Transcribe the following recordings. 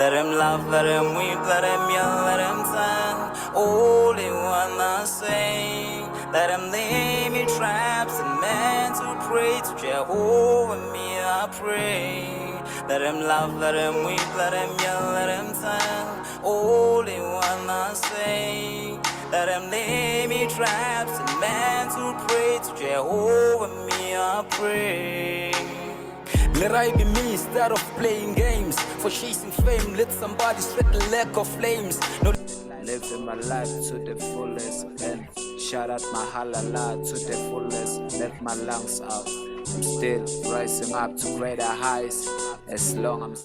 Let him laugh, let him weep, let him yell, let him tell all they wanna say. Let him lay me traps and men to pray to Jehovah, me I pray. Let him laugh, let him weep, let him yell, let him tell all they wanna say. Let him lay me traps and men to pray to Jehovah, me I pray. Let I be me instead of playing games. For chasing fame, let somebody spread the lack of flames. No, living my life to the fullest and shout out my halala to the fullest. Let my lungs out. I'm still rising up to greater heights as long as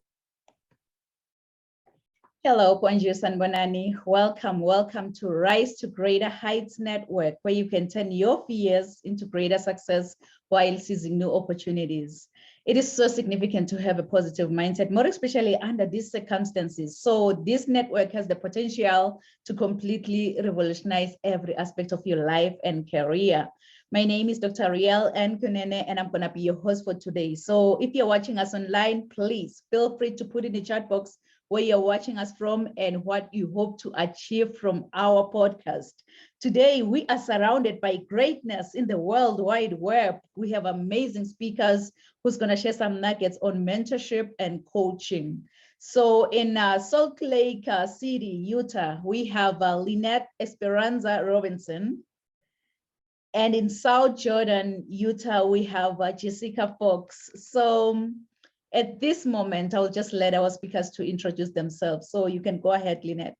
Hello, Bonjour Sanbonani. Welcome to Rise to Greater Heights Network, where you can turn your fears into greater success while seizing new opportunities. It is so significant to have a positive mindset, more especially under these circumstances. So this network has the potential to completely revolutionize every aspect of your life and career. My name is Dr. Riel Nkunene, and I'm gonna be your host for today. So if you're watching us online, please feel free to put in the chat box where you're watching us from and what you hope to achieve from our podcast. Today, we are surrounded by greatness in the World Wide Web. We have amazing speakers who's gonna share some nuggets on mentorship and coaching. So in Salt Lake City, Utah, we have Lynette Esperanza Robinson. And in South Jordan, Utah, we have Jessica Fox. So at this moment, I'll just let our speakers to introduce themselves. So you can go ahead, Lynette.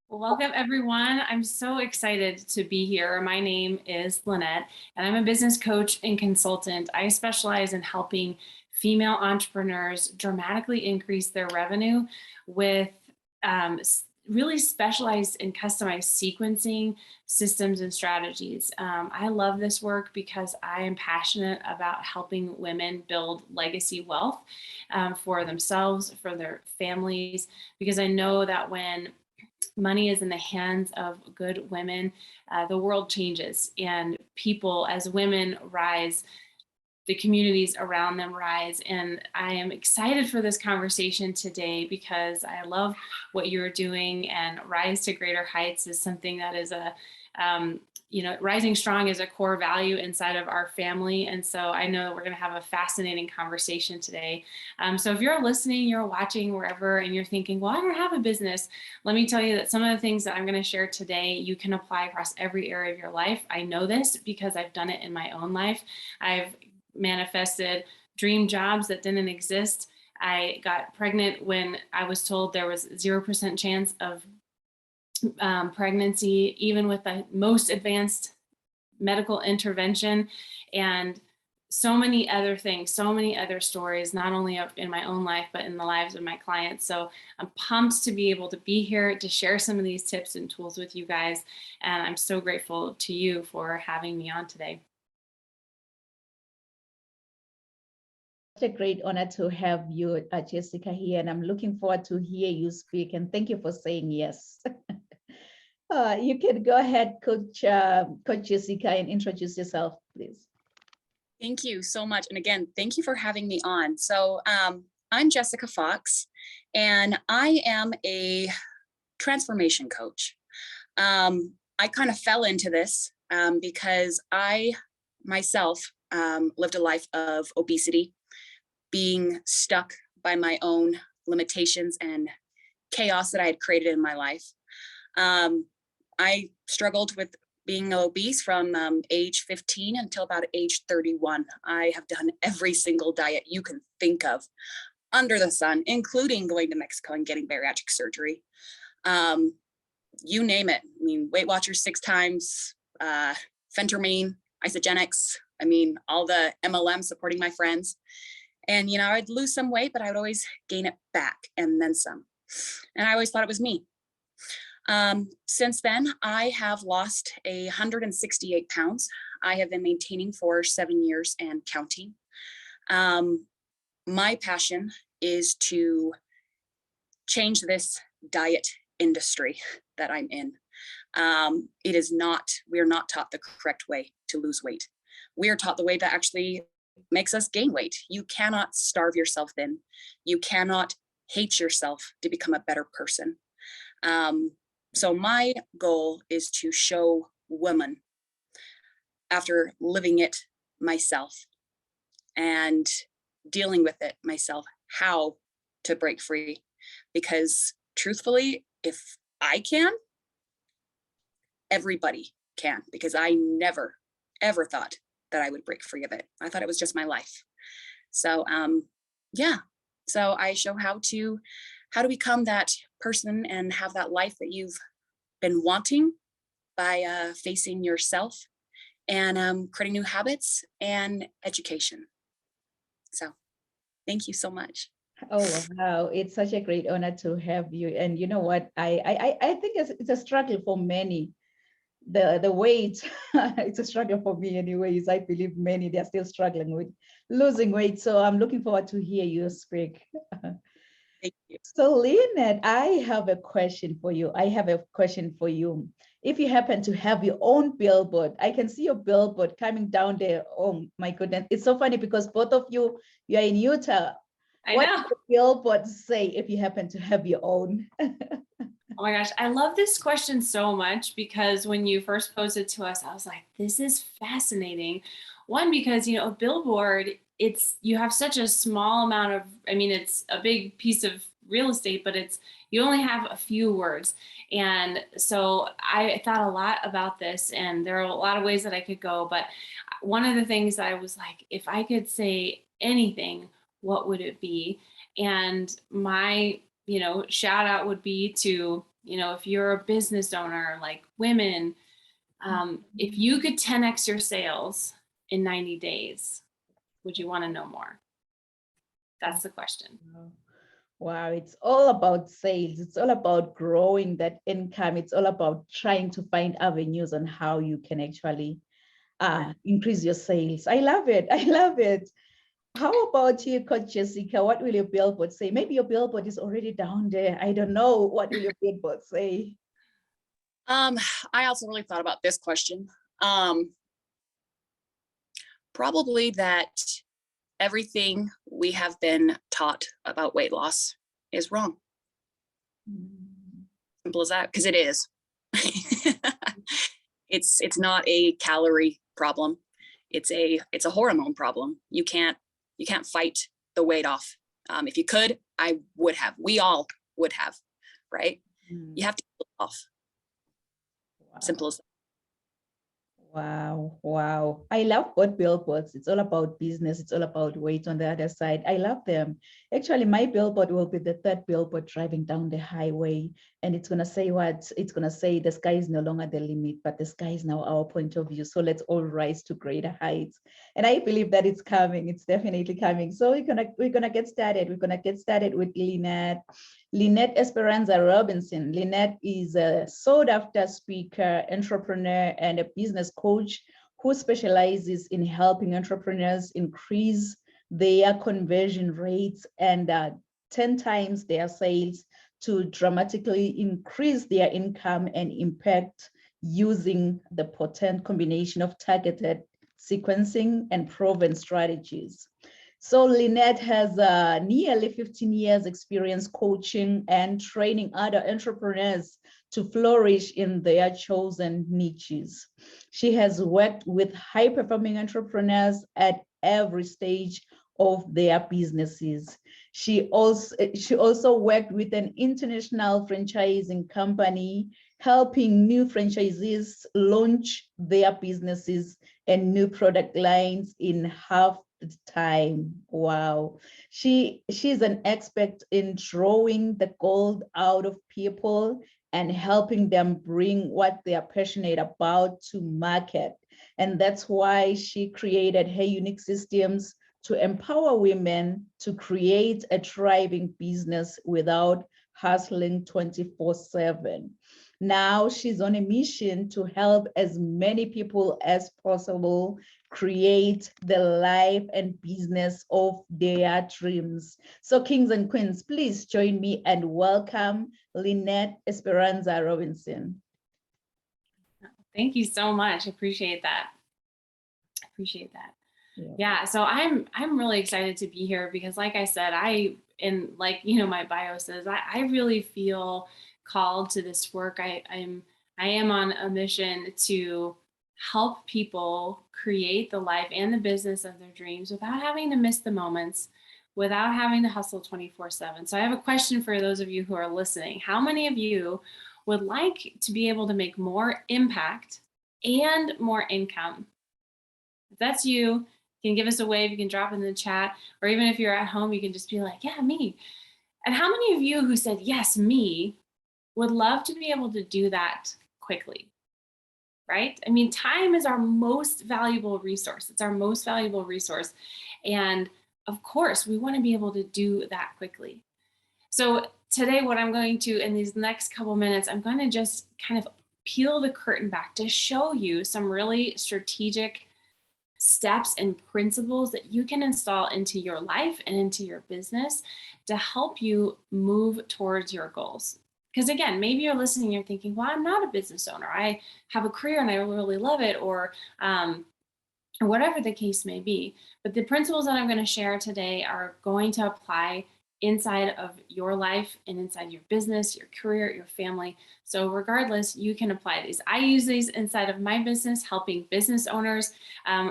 Well, welcome everyone. I'm so excited to be here. My name is Lynette, and I'm a business coach and consultant. I specialize in helping female entrepreneurs dramatically increase their revenue with really specialized and customized sequencing systems and strategies. I love this work because I am passionate about helping women build legacy wealth for themselves, for their families, because I know that when money is in the hands of good women, the world changes, and people, as women rise, the communities around them rise. And I am excited for this conversation today because I love what you're doing, and Rise to Greater Heights is something that is rising strong is a core value inside of our family. And so I know that we're going to have a fascinating conversation today. So if you're listening, you're watching wherever, and you're thinking, well, I don't have a business, let me tell you that some of the things that I'm going to share today, you can apply across every area of your life. I know this because I've done it in my own life. I've manifested dream jobs that didn't exist. I got pregnant when I was told there was 0% chance of pregnancy, even with the most advanced medical intervention, and so many other things, so many other stories, not only in my own life, but in the lives of my clients. So I'm pumped to be able to be here to share some of these tips and tools with you guys. And I'm so grateful to you for having me on today. It's a great honor to have you, Jessica, here, and I'm looking forward to hear you speak, and thank you for saying yes. You can go ahead, Coach Jessica, and introduce yourself, please. Thank you so much. And again, thank you for having me on. So I'm Jessica Fox, and I am a transformation coach. I kind of fell into this because I myself lived a life of obesity, being stuck by my own limitations and chaos that I had created in my life. I struggled with being obese from age 15 until about age 31. I have done every single diet you can think of under the sun, including going to Mexico and getting bariatric surgery. You name it. I mean, Weight Watchers 6 times, Phentermine, Isogenics. I mean, all the MLM supporting my friends. And, you know, I'd lose some weight, but I would always gain it back and then some. And I always thought it was me. Since then, I have lost 168 pounds. I have been maintaining for 7 years and counting. My passion is to change this diet industry that I'm in. We are not taught the correct way to lose weight. We are taught the way that actually makes us gain weight. You cannot starve yourself thin. You cannot hate yourself to become a better person. So my goal is to show women, after living it myself and dealing with it myself, how to break free. Because truthfully, if I can, everybody can, because I never, ever thought that I would break free of it. I thought it was just my life. So yeah, so I show how to become that person and have that life that you've been wanting by facing yourself and creating new habits and education. So thank you so much. Oh, wow. It's such a great honor to have you. And you know what? I think it's a struggle for many. The weight, it's a struggle for me anyways. I believe many, they're still struggling with losing weight. So I'm looking forward to hear you speak. Thank you. So Lynette, I have a question for you. If you happen to have your own billboard, I can see your billboard coming down there. Oh my goodness. It's so funny because both of you are in Utah. What know. does the billboard say if you happen to have your own? Oh my gosh, I love this question so much because when you first posed it to us, I was like, this is fascinating. One, because, a billboard, you have such a small amount of, it's a big piece of real estate, but you only have a few words. And so I thought a lot about this, and there are a lot of ways that I could go. But one of the things that I was like, if I could say anything, what would it be? And my shout out would be to, if you're a business owner, like women, if you could 10x your sales in 90 days, would you want to know more? That's the question. Wow, it's all about sales. It's all about growing that income. It's all about trying to find avenues on how you can actually increase your sales. I love it. I love it. How about you, Coach Jessica? What will your billboard say? Maybe your billboard is already down there. I don't know. What will your billboard say? I also really thought about this question. Probably that everything we have been taught about weight loss is wrong. Simple as that, because it is. It's not a calorie problem. It's a hormone problem. You can't fight the weight off. If you could, I would have. We all would have, right? You have to pull it off. Wow. Simple as that. Wow, wow. I love both billboards. It's all about business. It's all about weight on the other side. I love them. Actually, my billboard will be the third billboard driving down the highway. And it's going to say what? It's going to say the sky is no longer the limit, but the sky is now our point of view. So let's all rise to greater heights. And I believe that it's coming. It's definitely coming. So we're gonna get started. We're gonna get started with Lynette Esperanza Robinson. Lynette is a sought-after speaker, entrepreneur, and a business coach who specializes in helping entrepreneurs increase their conversion rates and 10 times their sales to dramatically increase their income and impact using the potent combination of targeted sequencing and proven strategies. So Lynette has nearly 15 years experience coaching and training other entrepreneurs to flourish in their chosen niches. She has worked with high-performing entrepreneurs at every stage of their businesses. She also worked with an international franchising company, helping new franchisees launch their businesses and new product lines in half the time. Wow. She's an expert in drawing the gold out of people and helping them bring what they are passionate about to market. And that's why she created her unique systems to empower women to create a thriving business without hustling 24/7. Now she's on a mission to help as many people as possible create the life and business of their dreams. So kings and queens, please join me and welcome Lynette Esperanza Robinson. Thank you so much. I appreciate that. Yeah, so I'm really excited to be here because, like I said, my bio says, I really feel called to this work. I am on a mission to help people create the life and the business of their dreams without having to miss the moments, without having to hustle 24/7. So I have a question for those of you who are listening. How many of you would like to be able to make more impact and more income? If that's you, you can give us a wave, you can drop it in the chat, or even if you're at home, you can just be like, yeah, me. And how many of you who said, yes, me, would love to be able to do that quickly, right? I mean, time is our most valuable resource. It's our most valuable resource. And of course, we want to be able to do that quickly. So today, what I'm going to, in these next couple minutes, I'm going to just kind of peel the curtain back to show you some really strategic steps and principles that you can install into your life and into your business to help you move towards your goals. Because again, maybe you're listening, you're thinking, well, I'm not a business owner. I have a career and I really love it, or whatever the case may be. But the principles that I'm going to share today are going to apply inside of your life and inside your business, your career, your family. So regardless, you can apply these. I use these inside of my business, helping business owners.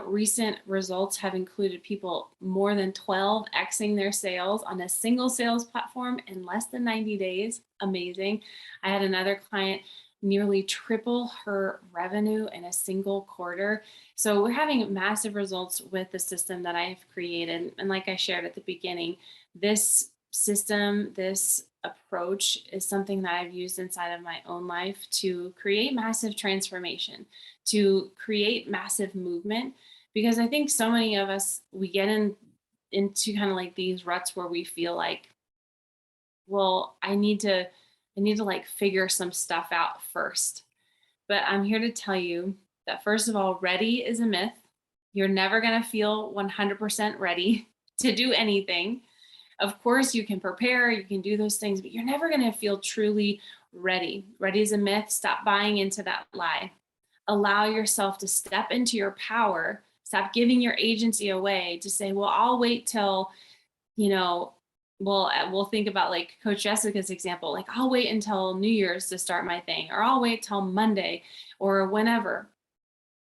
Recent results have included people more than 12xing their sales on a single sales platform in less than 90 days. Amazing. I had another client nearly triple her revenue in a single quarter. So we're having massive results with the system that I have created. And like I shared at the beginning, this system, this approach is something that I've used inside of my own life to create massive transformation, to create massive movement. Because I think so many of us, we get into kind of like these ruts where we feel like, well, I need to like figure some stuff out first. But I'm here to tell you that first of all, ready is a myth. You're never going to feel 100% ready to do anything. Of course, you can prepare, you can do those things, but you're never going to feel truly ready. Ready is a myth. Stop buying into that lie. Allow yourself to step into your power. Stop giving your agency away to say, well, I'll wait till, we'll think about like Coach Jessica's example, like I'll wait until New Year's to start my thing, or I'll wait till Monday or whenever.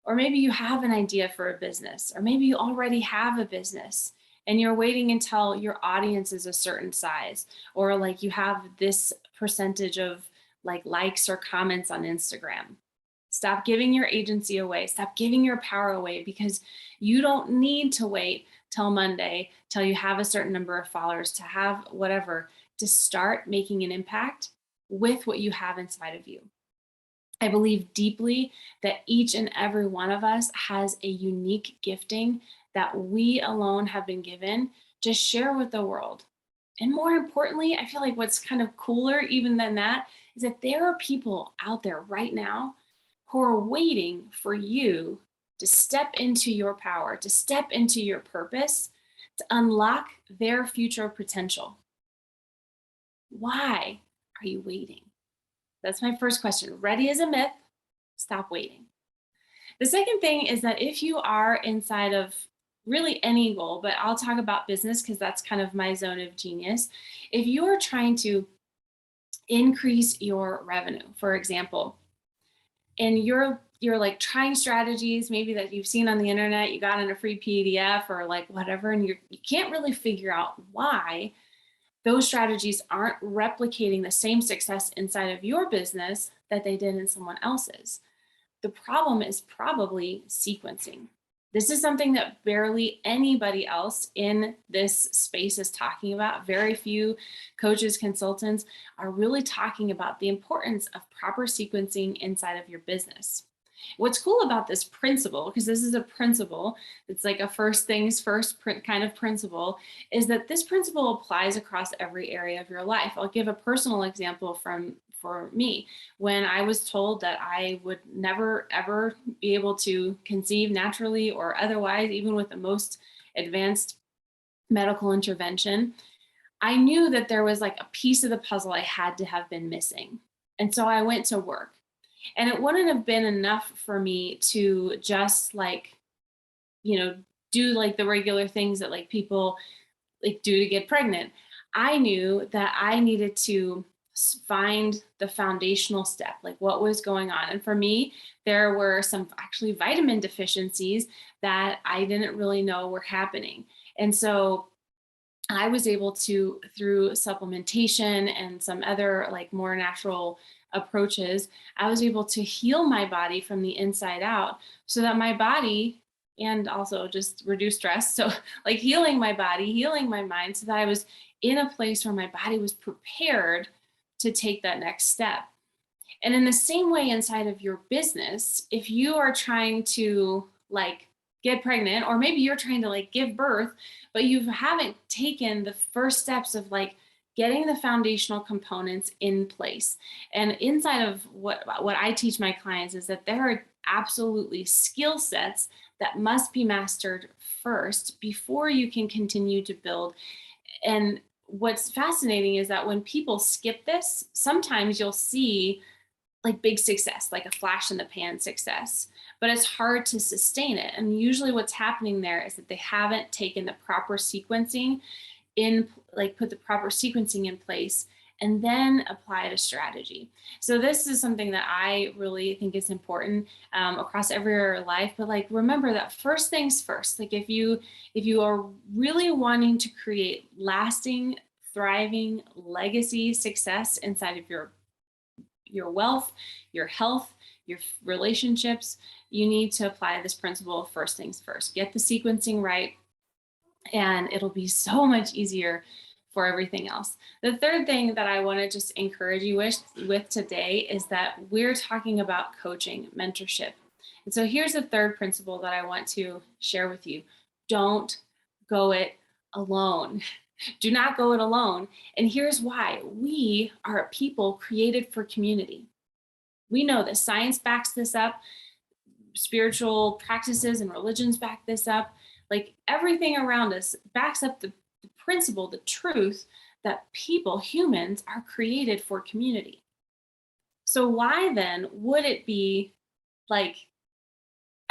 Or maybe you have an idea for a business, or maybe you already have a business and you're waiting until your audience is a certain size, or like you have this percentage of like likes or comments on Instagram. Stop giving your agency away. Stop giving your power away, because you don't need to wait till Monday, till you have a certain number of followers, to have whatever, to start making an impact with what you have inside of you. I believe deeply that each and every one of us has a unique gifting that we alone have been given to share with the world. And more importantly, I feel like what's kind of cooler even than that is that there are people out there right now who are waiting for you to step into your power, to step into your purpose, to unlock their future potential. Why are you waiting? That's my first question. Ready is a myth. Stop waiting. The second thing is that if you are inside of really any goal, but I'll talk about business because that's kind of my zone of genius. If you're trying to increase your revenue, for example, and you're like trying strategies maybe that you've seen on the internet, you got in a free PDF or like whatever, and you can't really figure out why those strategies aren't replicating the same success inside of your business that they did in someone else's. The problem is probably sequencing. This is something that barely anybody else in this space is talking about. Very few coaches, consultants are really talking about the importance of proper sequencing inside of your business. What's cool about this principle, because this is a principle, it's like a first things first kind of principle, is that this principle applies across every area of your life. I'll give a personal example for me. When I was told that I would never, ever be able to conceive naturally or otherwise, even with the most advanced medical intervention, I knew that there was like a piece of the puzzle I had to have been missing. And so I went to work. And it wouldn't have been enough for me to just like, do like the regular things that like people like do to get pregnant. I knew that I needed to find the foundational step, like what was going on. And for me, there were some actually vitamin deficiencies that I didn't really know were happening. And so I was able to, through supplementation and some other like more natural approaches, I was able to heal my body from the inside out so that my body, and also just reduce stress. So like healing my body, healing my mind, so that I was in a place where my body was prepared to take that next step. And in the same way inside of your business, if you are trying to like get pregnant, or maybe you're trying to like give birth, but you haven't taken the first steps of like getting the foundational components in place. And inside of what I teach my clients is that there are absolutely skill sets that must be mastered first before you can continue to build. And what's fascinating is that when people skip this, sometimes you'll see like big success, like a flash in the pan success, but it's hard to sustain it. And usually what's happening there is that they haven't taken the proper sequencing in, like put the proper sequencing in place and then applied a strategy. So this is something that I really think is important across every area of life. But like, remember that first things first. Like if you are really wanting to create lasting, thriving legacy success inside of your wealth, your health, your relationships, you need to apply this principle of first things first. Get the sequencing right, and it'll be so much easier for everything else. The third thing that I want to just encourage you with today is that we're talking about coaching, mentorship. And so here's the third principle that I want to share with you. Don't go it alone. Do not go it alone. And here's why. We are a people created for community. We know this. Science backs this up. Spiritual practices and religions back this up. Like everything around us backs up the principle, the truth that people, humans, are created for community. So why then would it be like,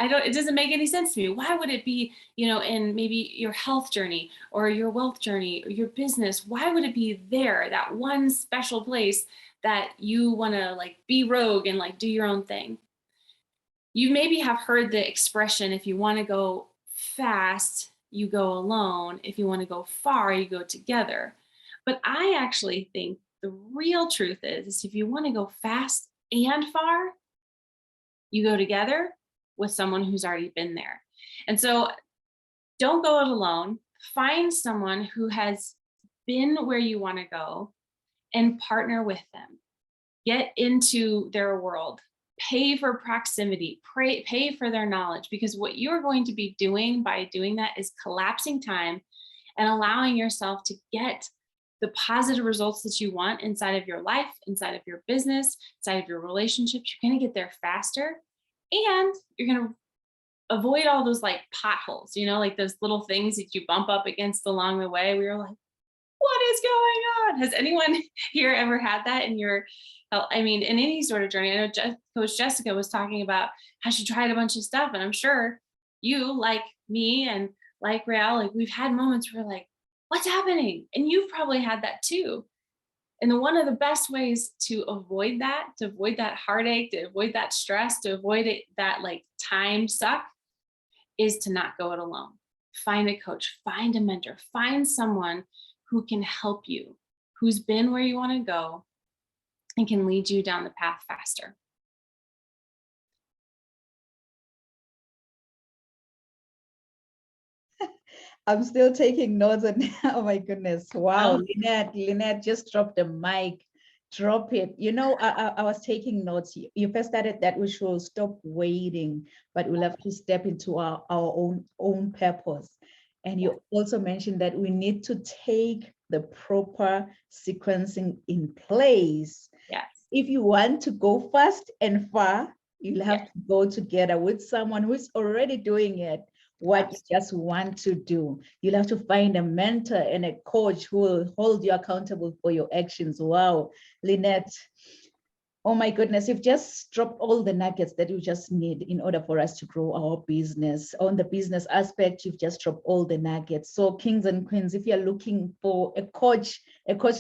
it doesn't make any sense to me. Why would it be, in maybe your health journey or your wealth journey or your business, why would it be there, that one special place that you want to like be rogue and like do your own thing? You maybe have heard the expression, if you want to go fast, you go alone. If you want to go far, you go together. But I actually think the real truth is if you want to go fast and far, you go together with someone who's already been there. And so don't go it alone. Find someone who has been where you want to go and partner with them. Get into their world. Pay for proximity, pay for their knowledge, because what you're going to be doing by doing that is collapsing time and allowing yourself to get the positive results that you want inside of your life, inside of your business, inside of your relationships. You're going to get there faster, and you're going to avoid all those like potholes, like those little things that you bump up against along the way where you're like, what is going on? Has anyone here ever had that in your, in any sort of journey? I know Coach Jessica was talking about how she tried a bunch of stuff, and I'm sure you, like me and like Rael, like we've had moments where like, what's happening? And you've probably had that too. And one of the best ways to avoid that heartache, to avoid that stress, to avoid that like time suck, is to not go it alone. Find a coach, find a mentor, find someone who can help you, who's been where you want to go and can lead you down the path faster. I'm still taking notes, and oh my goodness, wow, Lynette just dropped the mic. Drop it. I was taking notes. You first started that we should stop waiting, but we'll have to step into our own purpose. And you also mentioned that we need to take the proper sequencing in place. Yes. If you want to go fast and far, you'll have to go together with someone who's already doing it, what you just want to do. You'll have to find a mentor and a coach who will hold you accountable for your actions. Wow, Lynette, Oh my goodness, you've just dropped all the nuggets that you just need in order for us to grow our business. On the business aspect, you've just dropped all the nuggets. So kings and queens, if you're looking for a coach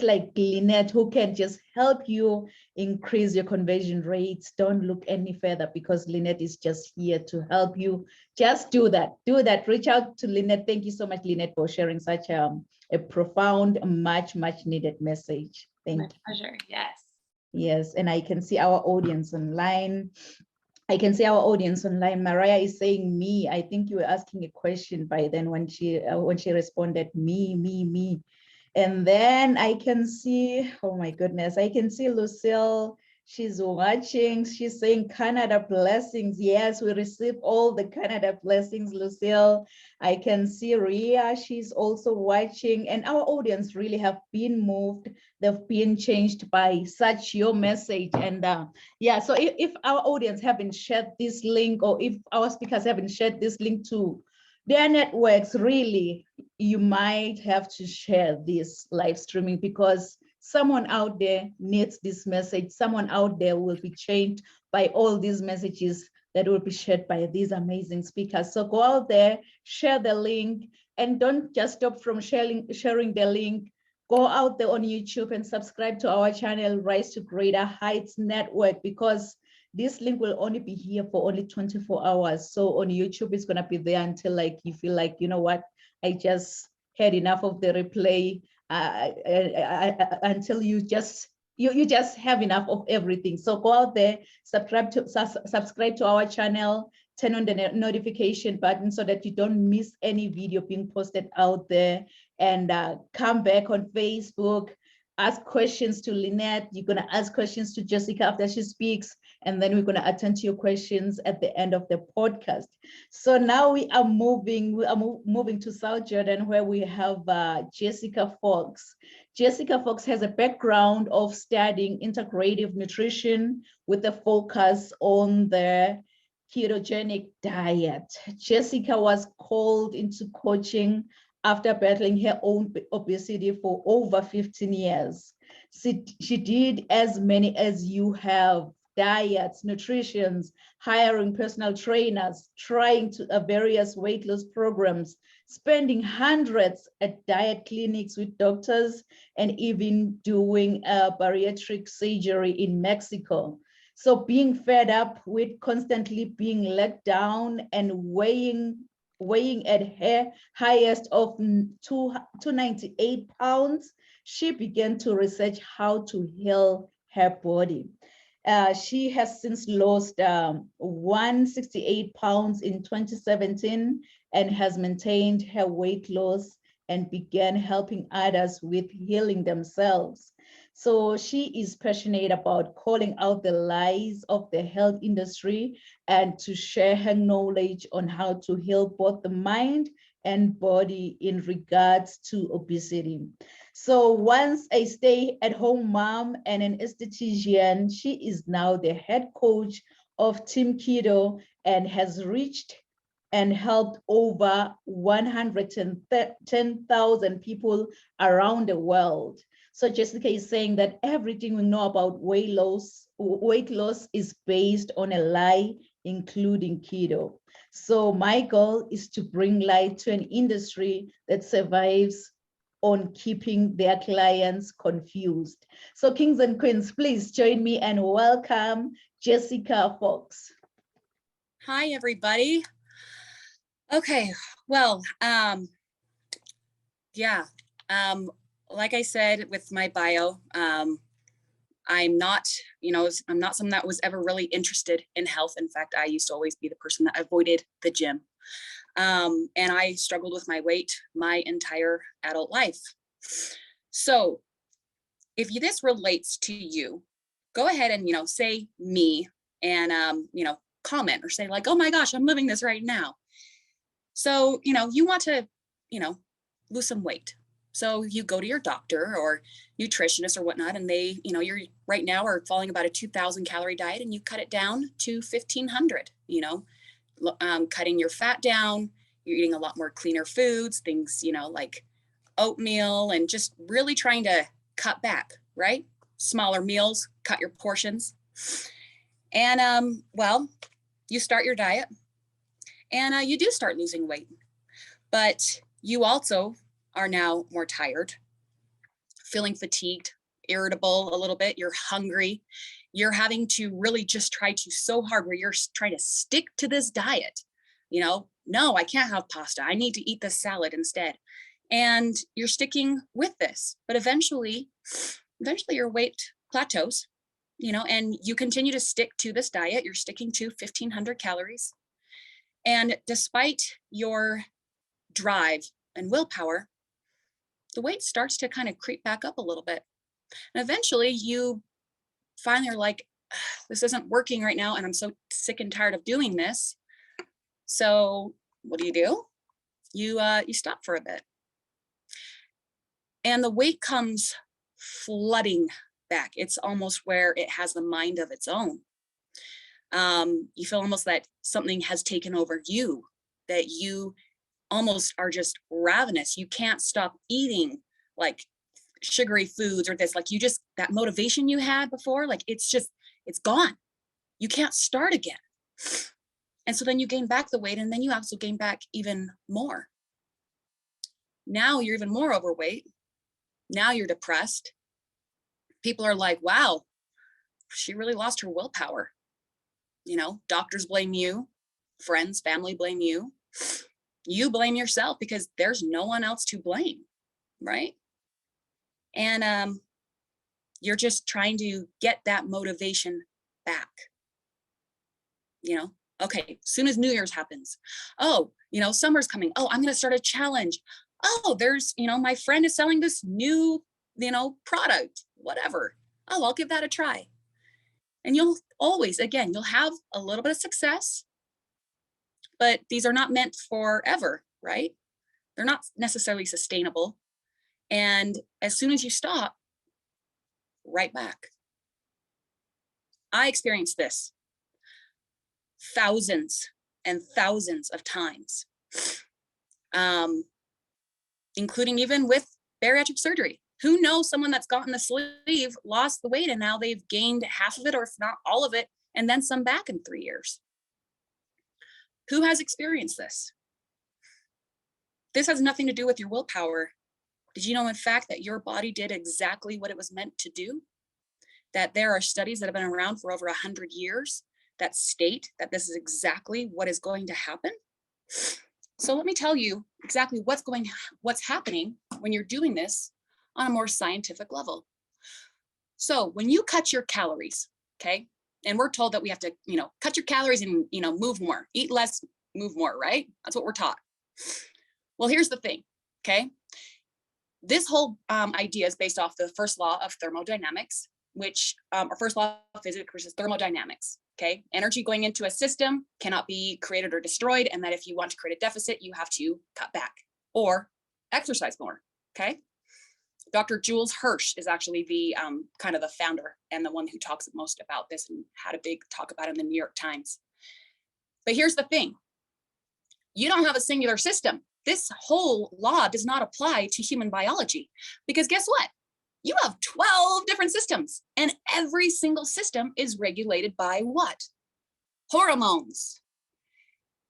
like Lynette who can just help you increase your conversion rates, don't look any further because Lynette is just here to help you. Just do that. Reach out to Lynette. Thank you so much, Lynette, for sharing such a profound, much needed message. Thank you. My pleasure. Yes. Yes, and I can see our audience online. Mariah is saying me. I think you were asking a question by then when she responded me. And then I can see, oh my goodness, I can see Lucille. She's watching. She's saying Canada blessings. Yes, we receive all the Canada blessings, Lucille. I can see Ria. She's also watching. And our audience really have been moved. They've been changed by such your message. And yeah, so if our audience haven't shared this link, or if our speakers haven't shared this link to their networks, really, you might have to share this live streaming because someone out there needs this message. Someone out there will be changed by all these messages that will be shared by these amazing speakers. So go out there, share the link, and don't just stop from sharing the link. Go out there on YouTube and subscribe to our channel, Rise to Greater Heights Network, because this link will only be here for only 24 hours. So on YouTube, it's gonna be there until like you feel like, you know what, I just had enough of the replay, until you just have enough of everything. So go out there, subscribe to our channel, turn on the notification button so that you don't miss any video being posted out there, and come back on Facebook, ask questions to Lynette. You're going to ask questions to Jessica after she speaks, and then we're going to attend to your questions at the end of the podcast. So now we are moving to South Jordan, where we have Jessica Fox. Jessica Fox has a background of studying integrative nutrition with a focus on the ketogenic diet. Jessica was called into coaching after battling her own obesity for over 15 years. She did as many as you have: diets, nutritions, hiring personal trainers, trying various weight loss programs, spending hundreds at diet clinics with doctors, and even doing a bariatric surgery in Mexico. So being fed up with constantly being let down and weighing at her highest of 298 pounds, she began to research how to heal her body. She has since lost 168 pounds in 2017 and has maintained her weight loss and began helping others with healing themselves. So she is passionate about calling out the lies of the health industry and to share her knowledge on how to heal both the mind and body in regards to obesity. So once a stay-at-home mom and an esthetician, she is now the head coach of Team Keto and has reached and helped over 110,000 people around the world. So Jessica is saying that everything we know about weight loss is based on a lie, including keto. So my goal is to bring light to an industry that survives on keeping their clients confused. So kings and queens, please join me and welcome Jessica Fox. Hi, everybody. Okay, well, like I said with my bio, I'm not someone that was ever really interested in health. In fact, I used to always be the person that avoided the gym. And I struggled with my weight my entire adult life. So if this relates to you, go ahead and, say me and, comment or say like, oh my gosh, I'm living this right now. So, you want to, lose some weight. So you go to your doctor or nutritionist or whatnot, and they, you're right now are following about a 2,000 calorie diet, and you cut it down to 1,500, cutting your fat down, you're eating a lot more cleaner foods, things, like oatmeal, and just really trying to cut back, right? Smaller meals, cut your portions, And well, you start your diet and you do start losing weight, but you also are now more tired, feeling fatigued, irritable a little bit, you're hungry, you're having to really just try to so hard where you're trying to stick to this diet. No, I can't have pasta. I need to eat this salad instead. And you're sticking with this, but eventually your weight plateaus, and you continue to stick to this diet. You're sticking to 1,500 calories. And despite your drive and willpower, the weight starts to kind of creep back up a little bit. And eventually you finally are like, this isn't working right now, and I'm so sick and tired of doing this. So what do? You stop for a bit. And the weight comes flooding back. It's almost where it has the mind of its own. You feel almost that something has taken over you, that you almost are just ravenous. You can't stop eating like sugary foods or this, like that motivation you had before, like it's gone. You can't start again. And so then you gain back the weight, and then you also gain back even more. Now you're even more overweight. Now you're depressed. People are like, wow, she really lost her willpower. Doctors blame you, friends, family blame you. You blame yourself because there's no one else to blame, right? And you're just trying to get that motivation back. Okay, soon as New Year's happens, summer's coming. Oh, I'm going to start a challenge. Oh, there's, my friend is selling this new, product, whatever. Oh, I'll give that a try. And you'll have a little bit of success, but these are not meant forever, right? They're not necessarily sustainable. And as soon as you stop, right back. I experienced this thousands and thousands of times, including even with bariatric surgery. Who knows someone that's gotten the sleeve, lost the weight, and now they've gained half of it, or if not all of it, and then some back in 3 years? Who has experienced this? This has nothing to do with your willpower. Did you know, in fact, that your body did exactly what it was meant to do? That there are studies that have been around for over 100 years that state that this is exactly what is going to happen. So let me tell you exactly what's happening when you're doing this on a more scientific level. So when you cut your calories, okay, and we're told that we have to, cut your calories and, move more, eat less, move more, right? That's what we're taught. Well, here's the thing, okay? This whole idea is based off the first law of thermodynamics, which our first law of physics, which is thermodynamics. Okay, energy going into a system cannot be created or destroyed, and that if you want to create a deficit, you have to cut back or exercise more. Okay, Dr. Jules Hirsch is actually the kind of the founder and the one who talks most about this and had a big talk about it in the New York Times. But here's the thing: you don't have a singular system. This whole law does not apply to human biology, because guess what? You have 12 different systems, and every single system is regulated by what? Hormones.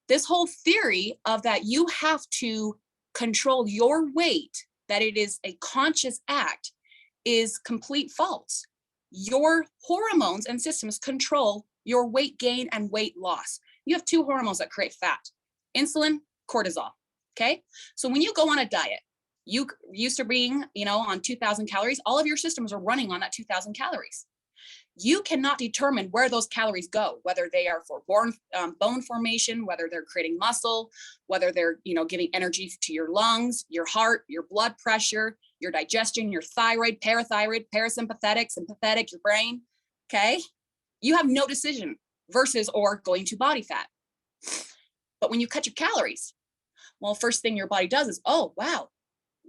This whole theory of that you have to control your weight, that it is a conscious act, is complete false. Your hormones and systems control your weight gain and weight loss. You have two hormones that create fat: insulin, cortisol. Okay, so when you go on a diet, you used to being, on 2,000 calories, all of your systems are running on that 2,000 calories. You cannot determine where those calories go, whether they are for bone formation, whether they're creating muscle, whether they're, giving energy to your lungs, your heart, your blood pressure, your digestion, your thyroid, parathyroid, parasympathetic, sympathetic, your brain. Okay. You have no decision versus or going to body fat. But when you cut your calories, well, first thing your body does is, oh, wow,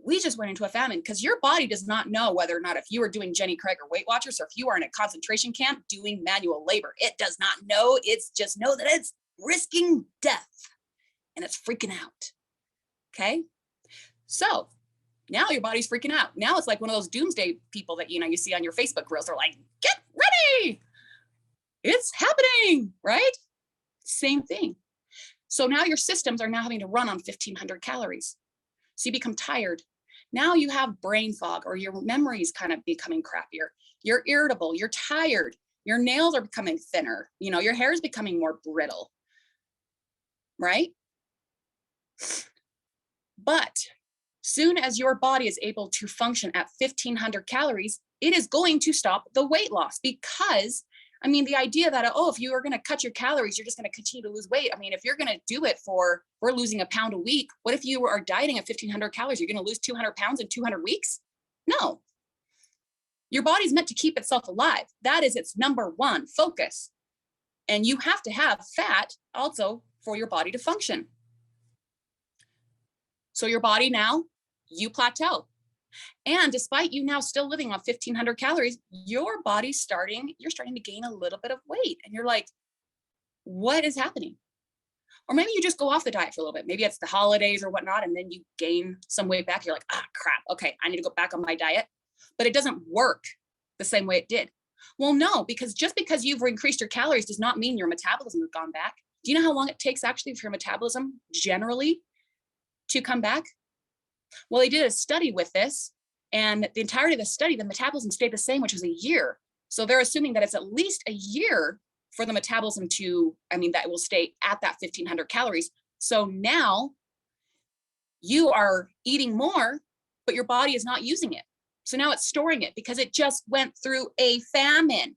we just went into a famine, because your body does not know whether or not, if you are doing Jenny Craig or Weight Watchers, or if you are in a concentration camp doing manual labor. It does not know. It's just know that it's risking death and it's freaking out. Okay. So now your body's freaking out. Now it's like one of those doomsday people that, you see on your Facebook reels. They're like, get ready. It's happening, right? Same thing. So now your systems are now having to run on 1,500 calories. So you become tired. Now you have brain fog, or your memory is kind of becoming crappier. You're irritable, you're tired, your nails are becoming thinner, your hair is becoming more brittle, right? But soon as your body is able to function at 1,500 calories, it is going to stop the weight loss, because the idea that, if you are going to cut your calories, you're just going to continue to lose weight. If you're going to do it we're losing a pound a week. What if you are dieting at 1,500 calories? You're going to lose 200 pounds in 200 weeks? No. Your body's meant to keep itself alive. That is its number one focus. And you have to have fat also for your body to function. So your body now, you plateau. And despite you now still living on 1,500 calories, your body's you're starting to gain a little bit of weight. And you're like, what is happening? Or maybe you just go off the diet for a little bit. Maybe it's the holidays or whatnot, and then you gain some weight back. You're like, crap. Okay, I need to go back on my diet. But it doesn't work the same way it did. Well, no, because just because you've increased your calories does not mean your metabolism has gone back. Do you know how long it takes actually for your metabolism generally to come back? Well, they did a study with this, and the entirety of the study, the metabolism stayed the same, which was a year. So they're assuming that it's at least a year for the metabolism that it will stay at that 1,500 calories. So now you are eating more, but your body is not using it. So now it's storing it because it just went through a famine.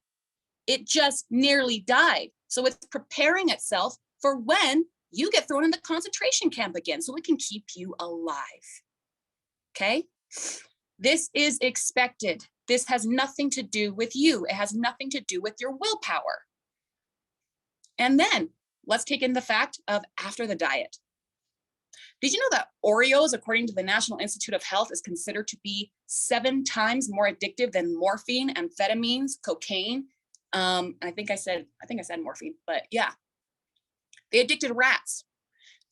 It just nearly died. So it's preparing itself for when you get thrown in the concentration camp again, so it can keep you alive. Okay? This is expected. This has nothing to do with you. It has nothing to do with your willpower. And then let's take in the fact of after the diet. Did you know that Oreos, according to the National Institute of Health, is considered to be 7 times more addictive than morphine, amphetamines, cocaine? I think I said morphine, but yeah. They addicted rats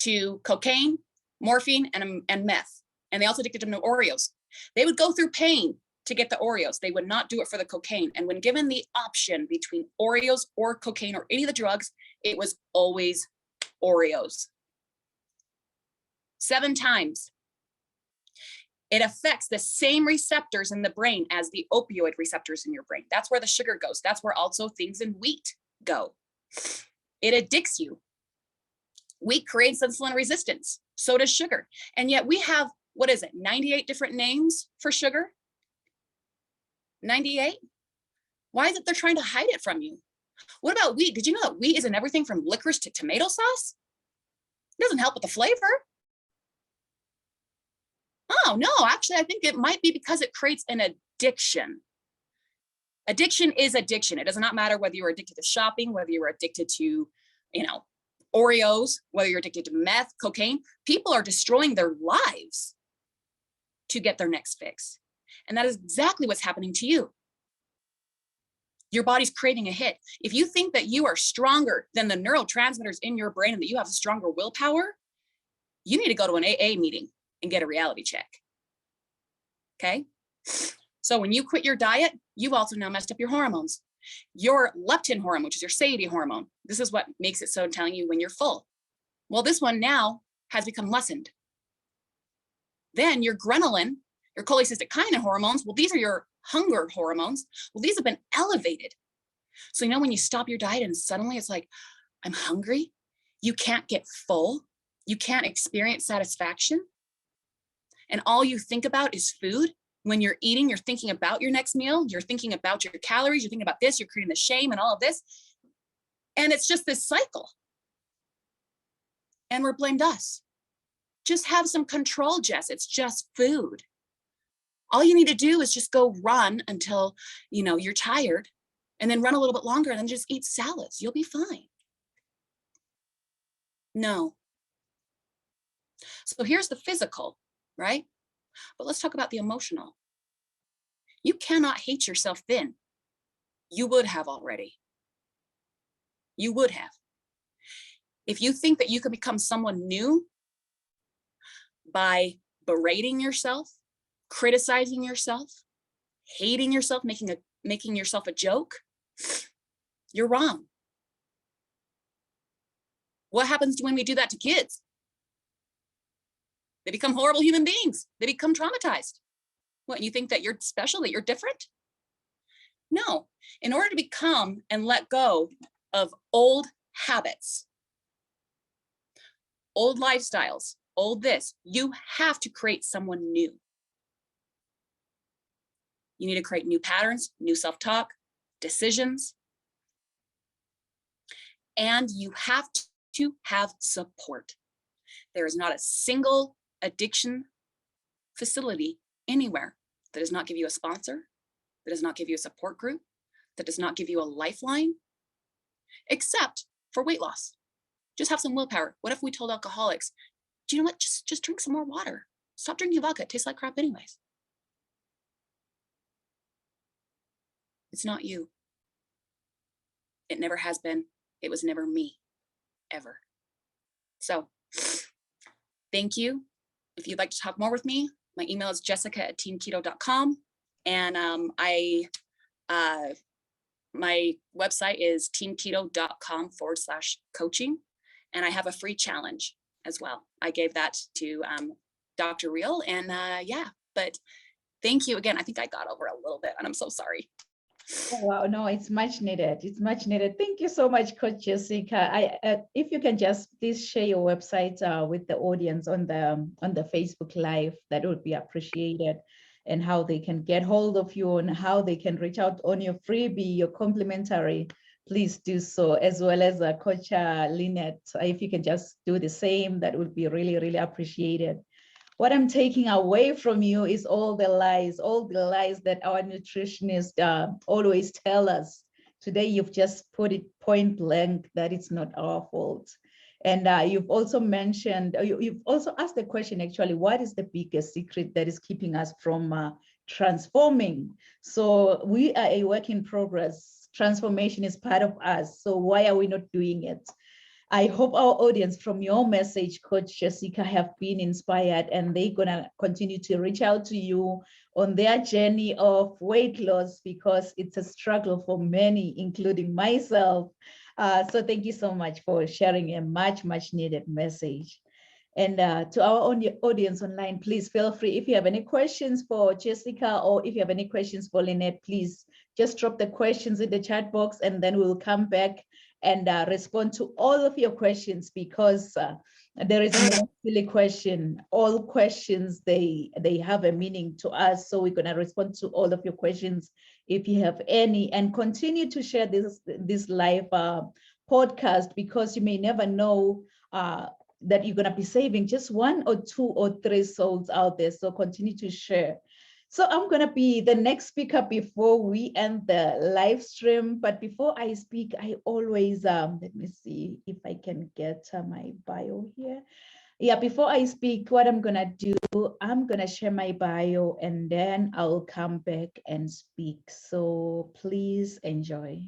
to cocaine, morphine, and meth. And they also addicted them to Oreos. They would go through pain to get the Oreos. They would not do it for the cocaine. And when given the option between Oreos or cocaine or any of the drugs, it was always Oreos. 7 times. It affects the same receptors in the brain as the opioid receptors in your brain. That's where the sugar goes. That's where also things in wheat go. It addicts you. Wheat creates insulin resistance. So does sugar. And yet we have, 98 different names for sugar? 98? Why is it they're trying to hide it from you? What about wheat? Did you know that wheat is in everything from licorice to tomato sauce? It doesn't help with the flavor. Oh, no, actually, I think it might be because it creates an addiction. Addiction is addiction. It does not matter whether you're addicted to shopping, whether you're addicted to, Oreos, whether you're addicted to meth, cocaine. People are destroying their lives to get their next fix. And that is exactly what's happening to you. Your body's craving a hit. If you think that you are stronger than the neurotransmitters in your brain and that you have stronger willpower, you need to go to an AA meeting and get a reality check. Okay? So when you quit your diet, you've also now messed up your hormones. Your leptin hormone, which is your satiety hormone, this is what makes it so telling you when you're full. Well, this one now has become lessened. Then your ghrelin, your cholecystokinin hormones, well, these are your hunger hormones. Well, these have been elevated. So, when you stop your diet and suddenly it's like, I'm hungry, you can't get full, you can't experience satisfaction, and all you think about is food. When you're eating, you're thinking about your next meal, you're thinking about your calories, you're thinking about this, you're creating the shame and all of this. And it's just this cycle. And we're blamed us. Just have some control, Jess. It's just food. All you need to do is just go run until, you're tired, and then run a little bit longer, and then just eat salads. You'll be fine. No. So here's the physical, right? But let's talk about the emotional. You cannot hate yourself thin. You would have already. You would have. If you think that you could become someone new by berating yourself, criticizing yourself, hating yourself, making yourself a joke, You're wrong. What happens when we do that to kids? They become horrible human beings. They become traumatized. What, you think that you're special, that you're different? No. In order to become and let go of old habits, old lifestyles, old this, you have to create someone new. You need to create new patterns, new self-talk, decisions, and you have to have support. There is not a single addiction facility anywhere that does not give you a sponsor, that does not give you a support group, that does not give you a lifeline, except for weight loss. Just have some willpower. What if we told alcoholics, do you know what, just drink some more water. Stop drinking vodka, it tastes like crap anyways. It's not you. It never has been. It was never me, ever. So, thank you. If you'd like to talk more with me, my email is jessica@teamketo.com. And my website is teamketo.com/coaching. And I have a free challenge as well. I gave that to Dr. Real. And yeah, but thank you again. I think I got over a little bit and I'm so sorry. Oh, wow, no, it's much needed. It's much needed. Thank you so much, Coach Jessica. If you can just please share your website with the audience on the Facebook Live, that would be appreciated, and how they can get hold of you and how they can reach out on your freebie, your complimentary. Please do so, as well as Coach Lynette. If you can just do the same, that would be really, really appreciated. What I'm taking away from you is all the lies that our nutritionists always tell us. Today, you've just put it point blank that it's not our fault. And you've also mentioned, you've also asked the question, actually, what is the biggest secret that is keeping us from transforming? So we are a work in progress. Transformation is part of us. So why are we not doing it? I hope our audience, from your message, Coach Jessica, have been inspired, and they're gonna continue to reach out to you on their journey of weight loss, because it's a struggle for many, including myself. So thank you so much for sharing a much needed message. And to our audience online, please feel free, if you have any questions for Jessica or if you have any questions for Lynette, please just drop the questions in the chat box, and then we'll come back and respond to all of your questions, because there is no silly question. All questions, they have a meaning to us. So we're gonna respond to all of your questions if you have any, and continue to share this live podcast, because you may never know that you're gonna be saving just 1 or 2 or 3 souls out there. So continue to share. So I'm gonna be the next speaker before we end the live stream. But before I speak, I always, let me see if I can get my bio here. Yeah, before I speak, what I'm gonna do, I'm gonna share my bio and then I'll come back and speak. So please enjoy.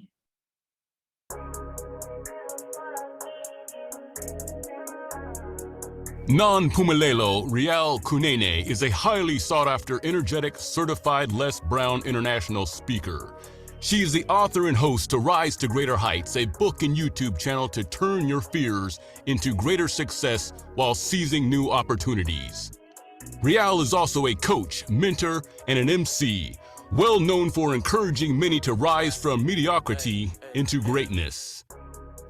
Non-Pumelelo Real Kunene is a highly sought-after, energetic, certified Les Brown international speaker. She is the author and host to Rise to Greater Heights, a book and YouTube channel to turn your fears into greater success while seizing new opportunities. Real is also a coach, mentor, and an MC, well known for encouraging many to rise from mediocrity into greatness.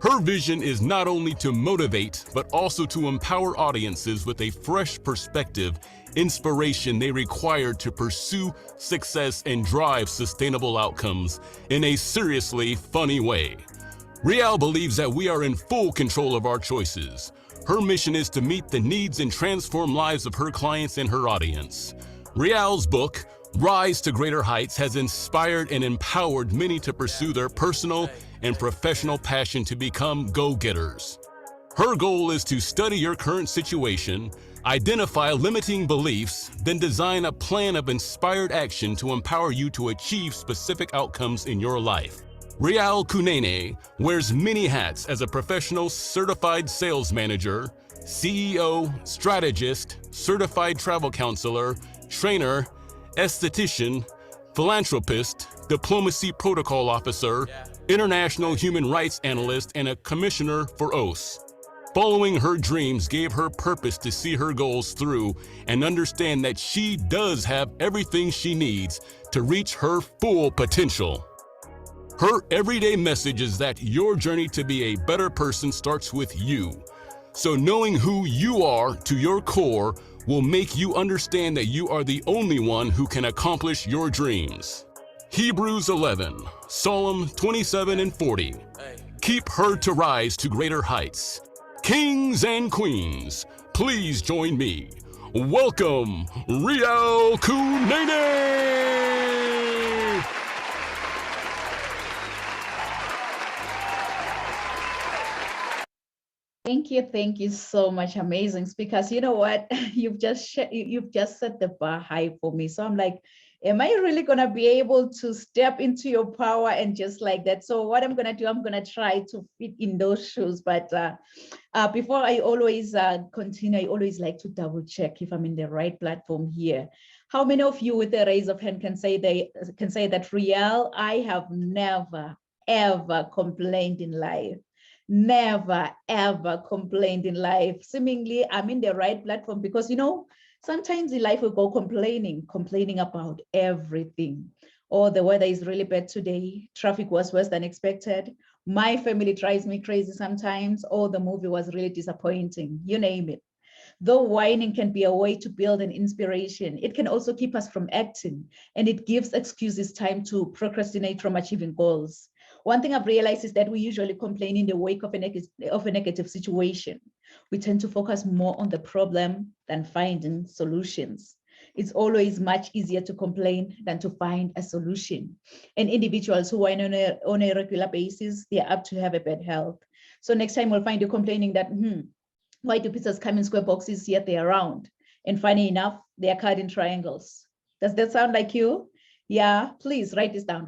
Her vision is not only to motivate, but also to empower audiences with a fresh perspective, inspiration they require to pursue success and drive sustainable outcomes in a seriously funny way. Real believes that we are in full control of our choices. Her mission is to meet the needs and transform lives of her clients and her audience. Real's book, Rise to Greater Heights, has inspired and empowered many to pursue their personal and professional passion to become go-getters. Her goal is to study your current situation, identify limiting beliefs, then design a plan of inspired action to empower you to achieve specific outcomes in your life. Real Kunene wears many hats as a professional certified sales manager, CEO, strategist, certified travel counselor, trainer, esthetician, philanthropist, diplomacy protocol officer, international human rights analyst and a commissioner for OAS. Following her dreams gave her purpose to see her goals through and understand that she does have everything she needs to reach her full potential. Her everyday message is that your journey to be a better person starts with you. So knowing who you are to your core will make you understand that you are the only one who can accomplish your dreams. Hebrews 11, Psalm 27 and 40. Keep her to rise to greater heights. Kings and queens, please join me. Welcome, Riel Kunene! Thank you so much, amazing speakers. You know what? You've just set the bar high for me. So I'm like, am I really gonna be able to step into your power and just like that? So what I'm gonna do, I'm gonna try to fit in those shoes. But before I always continue, I always like to double check if I'm in the right platform here. How many of you with a raise of hand can say that, Riel, I have never ever complained in life? Never ever complained in life. Seemingly I'm in the right platform, because sometimes in life we go complaining about everything. Or the weather is really bad today, traffic was worse than expected, my family drives me crazy sometimes, or the movie was really disappointing, you name it. Though whining can be a way to build an inspiration, it can also keep us from acting, and it gives excuses time to procrastinate from achieving goals. One thing I've realized is that we usually complain in the wake of a negative situation. We tend to focus more on the problem than finding solutions. It's always much easier to complain than to find a solution. And individuals who whine on a regular basis, they're apt to have a bad health. So next time we'll find you complaining that, why do pizzas come in square boxes yet they're round? And funny enough, they are cut in triangles. Does that sound like you? Yeah, please write this down,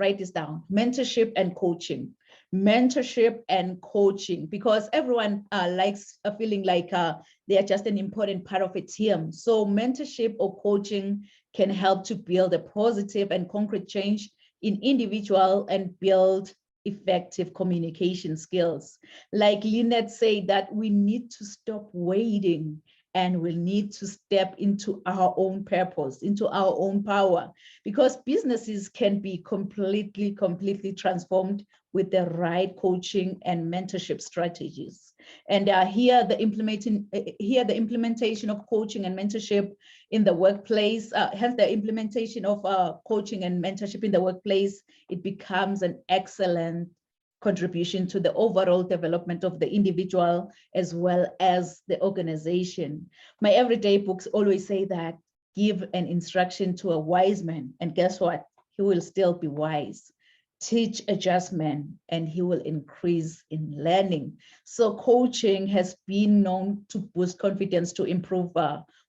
Mentorship and coaching. Mentorship and coaching, because everyone likes a feeling like they are just an important part of a team. So mentorship or coaching can help to build a positive and concrete change in individual and build effective communication skills. Like Lynette said, that we need to stop waiting and we'll need to step into our own purpose, into our own power, because businesses can be completely transformed with the right coaching and mentorship strategies. And here the implementation of coaching and mentorship in the workplace, hence the implementation of coaching and mentorship in the workplace, it becomes an excellent contribution to the overall development of the individual as well as the organization. My everyday books always say that give an instruction to a wise man, and guess what? He will still be wise. Teach a just man, and he will increase in learning. So coaching has been known to boost confidence, to improve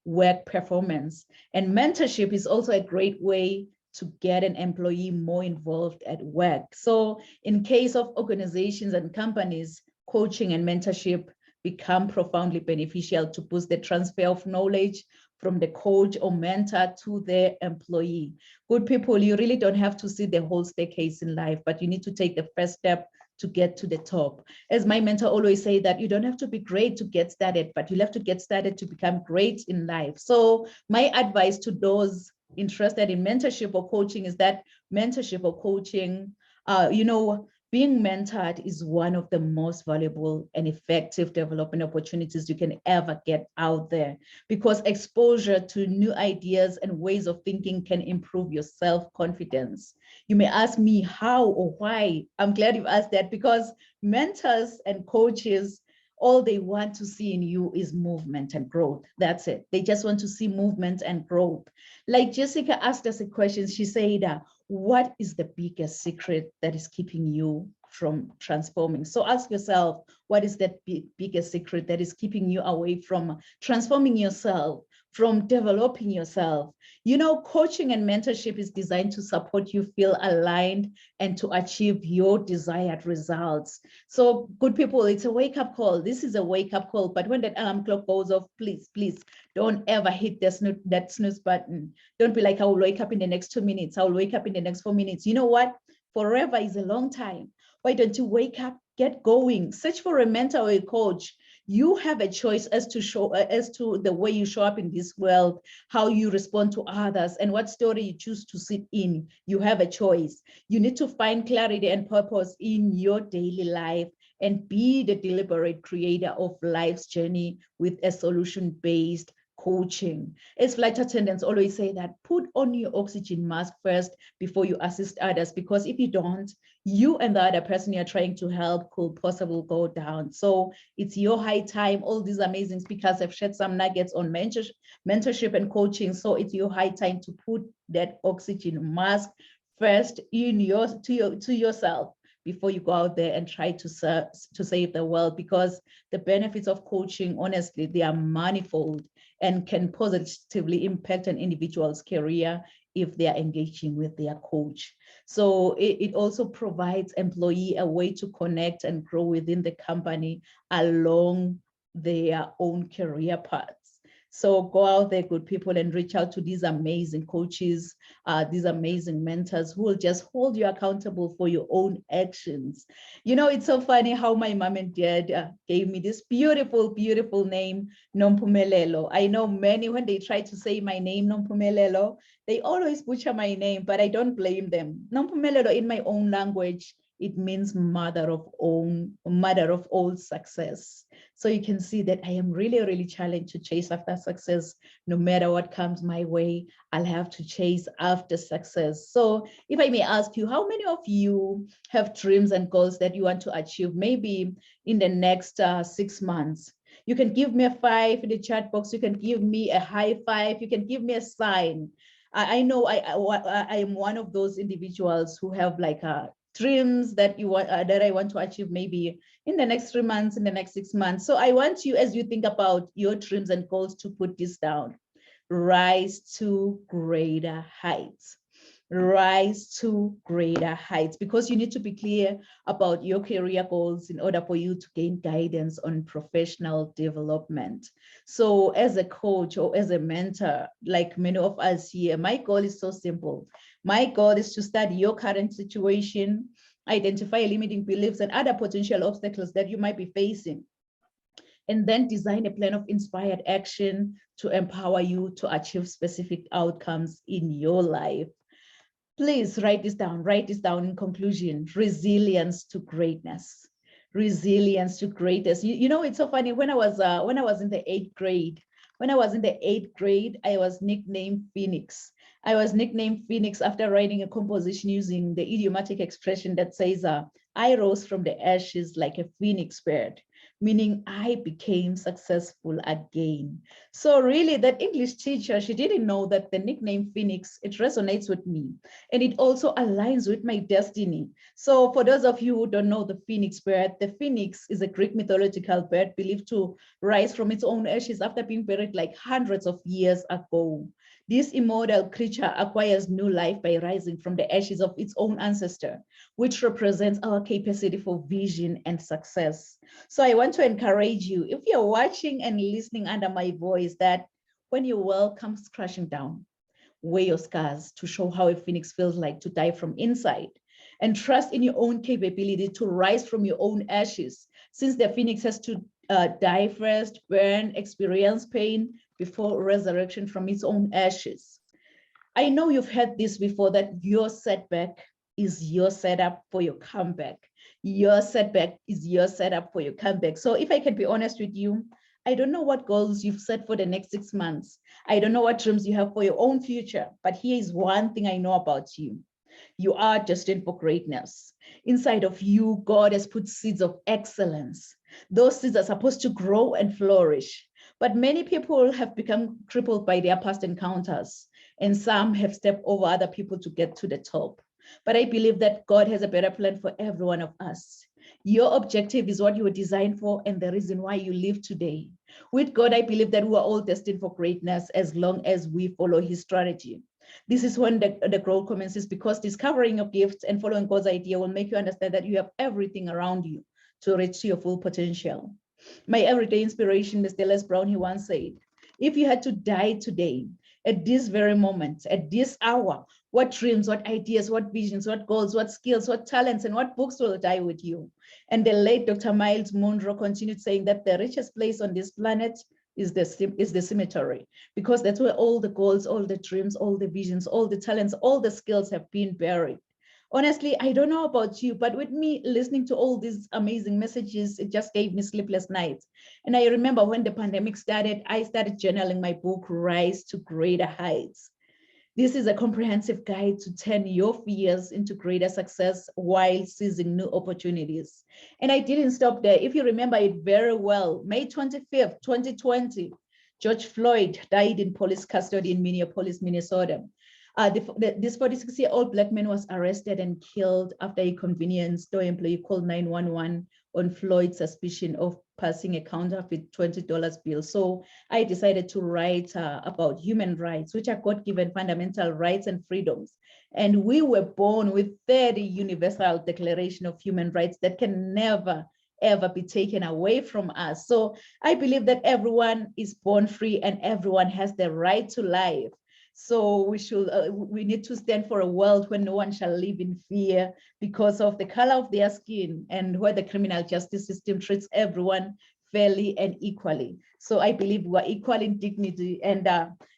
work performance. And mentorship is also a great way to get an employee more involved at work. So in case of organizations and companies, coaching and mentorship become profoundly beneficial to boost the transfer of knowledge from the coach or mentor to their employee. Good people, you really don't have to see the whole staircase in life, but you need to take the first step to get to the top. As my mentor always say, that you don't have to be great to get started, but you'll have to get started to become great in life. So my advice to those interested in mentorship or coaching is that mentorship or coaching, being mentored is one of the most valuable and effective development opportunities you can ever get out there, because exposure to new ideas and ways of thinking can improve your self-confidence. You may ask me how or why. I'm glad you've asked that, because mentors and coaches, all they want to see in you is movement and growth. That's it. They just want to see movement and growth. Like Jessica asked us a question. She said, what is the biggest secret that is keeping you from transforming? So ask yourself, what is that biggest secret that is keeping you away from transforming yourself, from developing yourself? Coaching and mentorship is designed to support you feel aligned and to achieve your desired results. So good people, it's a wake-up call. This is a wake-up call, but when that alarm clock goes off, please don't ever hit that snooze button. Don't be like, I will wake up in the next 2 minutes. I will wake up in the next 4 minutes. You know what? Forever is a long time. Why don't you wake up, get going, search for a mentor or a coach? You have a choice as to the way you show up in this world, how you respond to others, and what story you choose to sit in. You have a choice. You need to find clarity and purpose in your daily life and be the deliberate creator of life's journey with a solution-based coaching. As flight attendants always say, that put on your oxygen mask first before you assist others, because if you don't, you and the other person you're trying to help could possibly go down. So it's your high time. All these amazing speakers have shared some nuggets on mentorship and coaching. So it's your high time to put that oxygen mask first in to yourself before you go out there and try to save the world, because the benefits of coaching, honestly, they are manifold and can positively impact an individual's career if they are engaging with their coach. So it also provides employee a way to connect and grow within the company along their own career paths. So go out there, good people, and reach out to these amazing coaches, these amazing mentors who will just hold you accountable for your own actions. You know, it's so funny how my mom and dad gave me this beautiful, beautiful name, Nompumelelo. I know many, when they try to say my name, Nompumelelo, they always butcher my name, but I don't blame them. Nompumelelo, in my own language, it means mother of all success. So you can see that I am really, really challenged to chase after success. No matter what comes my way, I'll have to chase after success. So if I may ask you, how many of you have dreams and goals that you want to achieve maybe in the next 6 months? You can give me a 5 in the chat box. You can give me a high five. You can give me a sign. I know I am one of those individuals who have like dreams that that I want to achieve maybe in the next 3 months, in the next 6 months. So I want you, as you think about your dreams and goals, to put this down. Rise to greater heights. Rise to greater heights, because you need to be clear about your career goals in order for you to gain guidance on professional development. So as a coach or as a mentor, like many of us here, my goal is so simple. My goal is to study your current situation, identify limiting beliefs and other potential obstacles that you might be facing, and then design a plan of inspired action to empower you to achieve specific outcomes in your life. Please write this down. Write this down in conclusion. Resilience to greatness. Resilience to greatness. You know, it's so funny. When I was in the 8th grade, I was nicknamed Phoenix. I was nicknamed Phoenix after writing a composition using the idiomatic expression that says, I rose from the ashes like a phoenix bird, meaning I became successful again. So really, that English teacher, she didn't know that the nickname Phoenix, it resonates with me, and it also aligns with my destiny. So for those of you who don't know the phoenix bird, the phoenix is a Greek mythological bird believed to rise from its own ashes after being buried like hundreds of years ago. This immortal creature acquires new life by rising from the ashes of its own ancestor, which represents our capacity for vision and success. So I want to encourage you, if you're watching and listening under my voice, that when your world comes crashing down, wear your scars to show how a phoenix feels like to die from inside, and trust in your own capability to rise from your own ashes, since the phoenix has to die first, burn, experience pain before resurrection from its own ashes. I know you've heard this before, that your setback is your setup for your comeback. Your setback is your setup for your comeback. So if I can be honest with you, I don't know what goals you've set for the next 6 months. I don't know what dreams you have for your own future, but here is one thing I know about you. You are destined for greatness. Inside of you, God has put seeds of excellence. Those seeds are supposed to grow and flourish. But many people have become crippled by their past encounters, and some have stepped over other people to get to the top. But I believe that God has a better plan for every one of us. Your objective is what you were designed for and the reason why you live today. With God, I believe that we are all destined for greatness as long as we follow his strategy. This is when the growth commences, because discovering your gifts and following God's idea will make you understand that you have everything around you to reach your full potential. My everyday inspiration, Mr. Les Brown, he once said, if you had to die today, at this very moment, at this hour, What dreams, what ideas, what visions, what goals, what skills, what talents, and what books will die with you? And the late Dr. Miles Monroe continued saying that the richest place on this planet is the cemetery, because that's where all the goals, all the dreams, all the visions, all the talents, all the skills have been buried. Honestly, I don't know about you, but with me listening to all these amazing messages, it just gave me sleepless nights. And I remember when the pandemic started, I started journaling my book, Rise to Greater Heights. This is a comprehensive guide to turn your fears into greater success while seizing new opportunities. And I didn't stop there. If you remember it very well, May 25th, 2020, George Floyd died in police custody in Minneapolis, Minnesota. This 46-year-old Black man was arrested and killed after a convenience store employee called 911 on Floyd's suspicion of passing a counterfeit $20 bill. So I decided to write about human rights, which are God-given fundamental rights and freedoms. And we were born with 30 Universal Declaration of Human Rights that can never, ever be taken away from us. So I believe that everyone is born free and everyone has the right to life. So we need to stand for a world where no one shall live in fear because of the color of their skin, and where the criminal justice system treats everyone fairly and equally. So I believe we are equal in dignity. And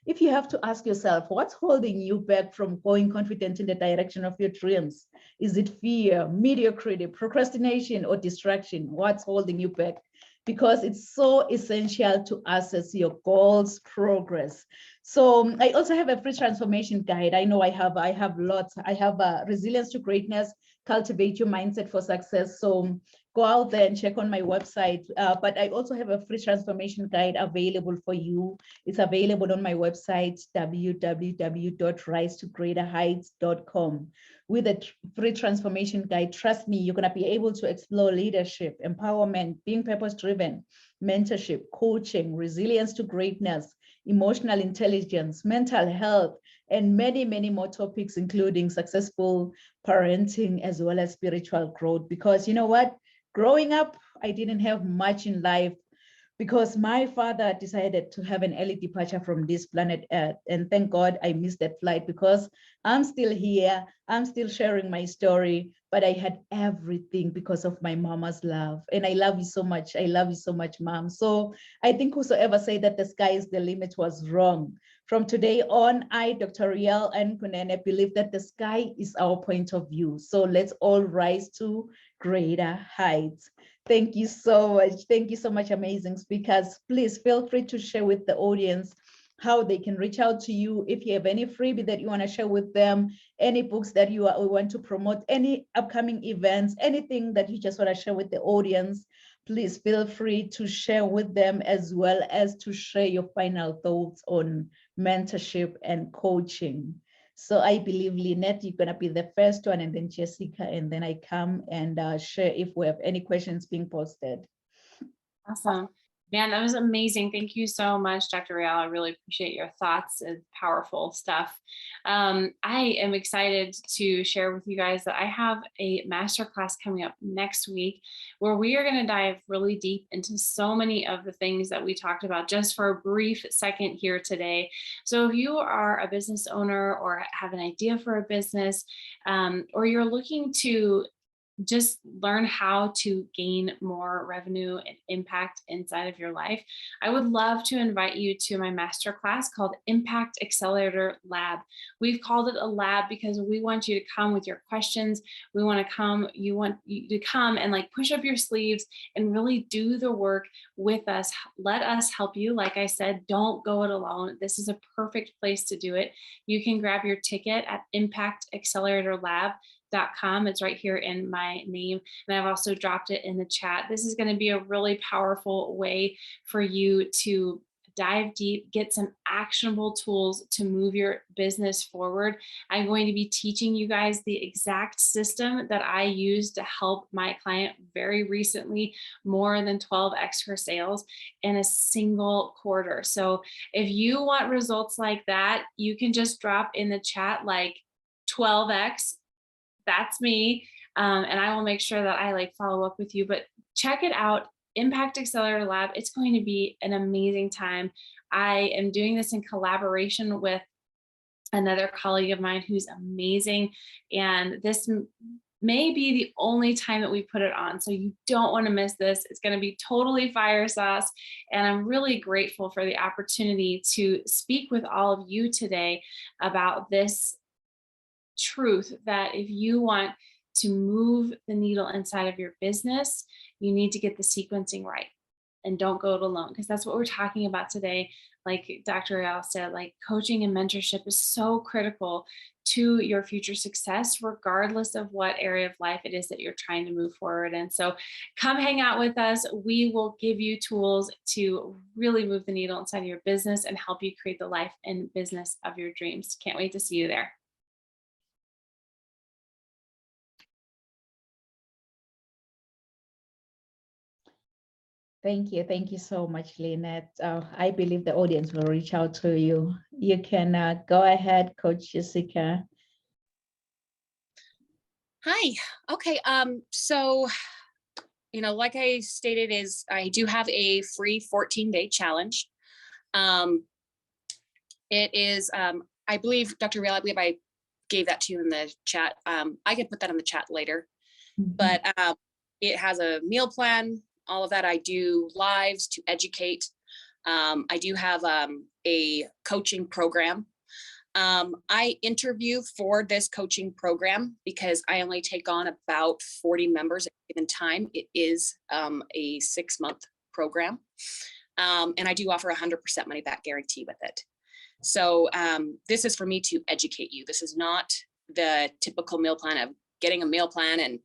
if you have to ask yourself, what's holding you back from going confident in the direction of your dreams? Is it fear, mediocrity, procrastination, or distraction? What's holding you back? Because it's so essential to assess your goals' progress. So I also have a free transformation guide. I know I have lots. I have Resilience to Greatness, Cultivate Your Mindset for Success. So go out there and check on my website. But I also have a free transformation guide available for you. It's available on my website, www.risetogreaterheights.com. With a free transformation guide, trust me, you're going to be able to explore leadership, empowerment, being purpose-driven, mentorship, coaching, resilience to greatness, emotional intelligence, mental health, and many, many more topics, including successful parenting as well as spiritual growth. Because you know what? Growing up, I didn't have much in life because my father decided to have an early departure from this planet Earth. And thank God I missed that flight, because I'm still here. I'm still sharing my story, but I had everything because of my mama's love. And I love you so much. I love you so much, Mom. So I think whosoever said that the sky is the limit was wrong. From today on, I, Dr. Riel and Kunene, believe that the sky is our point of view. So let's all rise to greater heights. Thank you so much. Thank you so much, amazing speakers. Please feel free to share with the audience how they can reach out to you. If you have any freebie that you want to share with them, any books that you want to promote, any upcoming events, anything that you just want to share with the audience, please feel free to share with them, as well as to share your final thoughts on mentorship and coaching. So I believe, Lynette, you're going to be the first one, and then Jessica, and then I come and share if we have any questions being posted. Awesome. Man, that was amazing. Thank you so much, Dr. Rial. I really appreciate your thoughts and powerful stuff. I am excited to share with you guys that I have a masterclass coming up next week where we are going to dive really deep into so many of the things that we talked about just for a brief second here today. So if you are a business owner or have an idea for a business, or you're looking to just learn how to gain more revenue and impact inside of your life, I would love to invite you to my masterclass called Impact Accelerator Lab. We've called it a lab because we want you to come with your questions. We want to come, you want you to come and like push up your sleeves and really do the work with us. Let us help you. Like I said, don't go it alone. This is a perfect place to do it. You can grab your ticket at impactacceleratorlab.com. It's right here in my name. And I've also dropped it in the chat. This is going to be a really powerful way for you to dive deep, get some actionable tools to move your business forward. I'm going to be teaching you guys the exact system that I used to help my client very recently, more than 12x her sales in a single quarter. So if you want results like that, you can just drop in the chat like 12x. That's me. And I will make sure that I like follow up with you, but check it out. Impact Accelerator Lab. It's going to be an amazing time. I am doing this in collaboration with another colleague of mine who's amazing. And this may be the only time that we put it on. So you don't want to miss this. It's going to be totally fire sauce. And I'm really grateful for the opportunity to speak with all of you today about this truth that if you want to move the needle inside of your business, you need to get the sequencing right. And don't go it alone, because that's what we're talking about today. Like Dr. Rial said, like coaching and mentorship is so critical to your future success, regardless of what area of life it is that you're trying to move forward. And so come hang out with us. We will give you tools to really move the needle inside of your business and help you create the life and business of your dreams. Can't wait to see you there. Thank you. Thank you so much, Lynette. I believe the audience will reach out to you. You can go ahead, Coach Jessica. Hi. Okay. So, like I stated, is I do have a free 14-day challenge. It is, I believe, Dr. Rial, I believe I gave that to you in the chat. I can put that in the chat later, but it has a meal plan, all of that. I do lives to educate. I do have a coaching program. I interview for this coaching program because I only take on about 40 members at a given time. It is a 6-month program. And I do offer 100% money back guarantee with it. So this is for me to educate you. This is not the typical meal plan of getting a meal plan and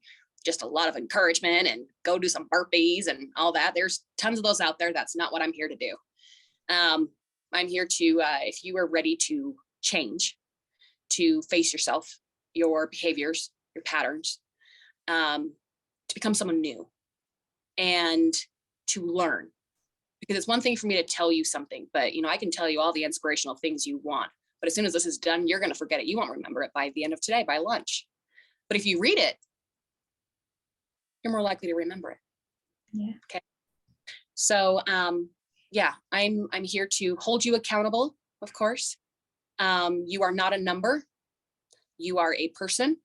just a lot of encouragement and go do some burpees and all that. There's tons of those out there. That's not what I'm here to do. I'm here to, if you are ready to change, to face yourself, your behaviors, your patterns, to become someone new and to learn. Because it's one thing for me to tell you something, but I can tell you all the inspirational things you want, but as soon as this is done, you're going to forget it. You won't remember it by the end of today, by lunch. But if you read it, you're more likely to remember it. Yeah. Okay. So, yeah, I'm here to hold you accountable, of course. You are not a number. You are a person.